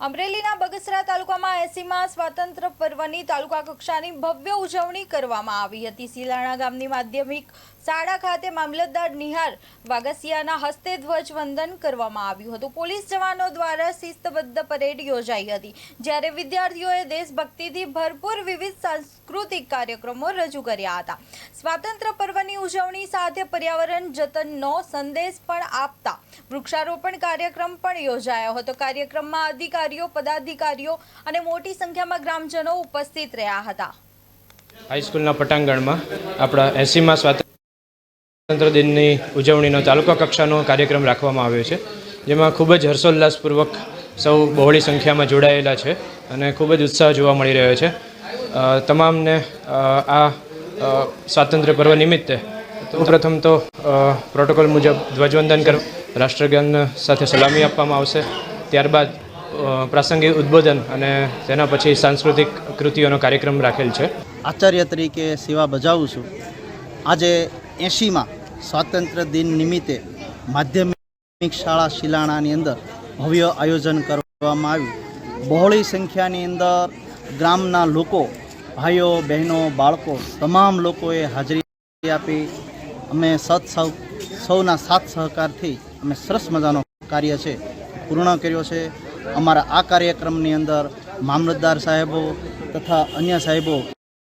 અમરેલીના બગસરા તાલુકામાં 80મા સ્વાતંત્ર્ય પર્વની તાલુકા કક્ષાની ભવ્ય ઉજવણી કરવામાં આવી હતી। સિલાણા ગામની માધ્યમિક શાળા ખાતે મામલતદાર નિહાર વાગસિયાના હસ્તે ધ્વજવંદન કરવામાં આવ્યું હતું। પોલીસ જવાનો દ્વારા શિસ્તબદ્ધ પરેડ યોજાઈ હતી, જ્યારે વિદ્યાર્થીઓએ દેશભક્તિથી ભરપૂર વિવિધ સાંસ્કૃતિક કાર્યક્રમો રજૂ કર્યા હતા। સ્વાતંત્ર્ય પર્વની ઉજવણી સાથે પર્યાવરણ જતનનો સંદેશ પણ આપતા વૃક્ષારોપણ કાર્યક્રમ પણ યોજાયો હતો। કાર્યક્રમમાં અધિકારીઓ, પદાધિકારીઓ અને મોટી સંખ્યામાં ગ્રામજનો ઉપસ્થિત રહ્યા હતા। હાઈસ્કૂલના પટાંગણમાં આપણા 80મા સ્વાતંત્ર્ય દિનની ઉજવણીનો તાલુકા કક્ષાનો કાર્યક્રમ રાખવામાં આવ્યો છે, જેમાં ખૂબ જ હર્ષોલ્લાસપૂર્વક સૌ બહોળી સંખ્યામાં જોડાયેલા છે અને ખૂબ જ ઉત્સાહ જોવા મળી રહ્યો છે। તમામને આ સ્વાતંત્ર્ય પર્વ નિમિત્તે પ્રથમ તો પ્રોટોકોલ મુજબ ધ્વજવંદન રાષ્ટ્રગાન સાથે સલામી આપવામાં આવશે, ત્યારબાદ પ્રાસંગિક ઉદ્બોધન અને તેના પછી સાંસ્કૃતિક કૃતિઓનો કાર્યક્રમ રાખેલ છે। આચાર્ય તરીકે સેવા બજાવું છું। આજે 80મા સ્વાતંત્ર્ય દિન નિમિત્તે માધ્યમિક શાળા શિલાણાની અંદર ભવ્ય આયોજન કરવામાં આવ્યું। બહોળી સંખ્યાની અંદર ગ્રામના લોકો, ભાઈઓ, બહેનો, બાળકો તમામ લોકોએ હાજરી આપી અમે સૌના સાથ સહકારથી અમે સરસ મજાનો કાર્ય છે પૂર્ણ કર્યો છે। અમારા આ કાર્યક્રમની અંદર મામલતદાર સાહેબો તથા અન્ય સાહેબો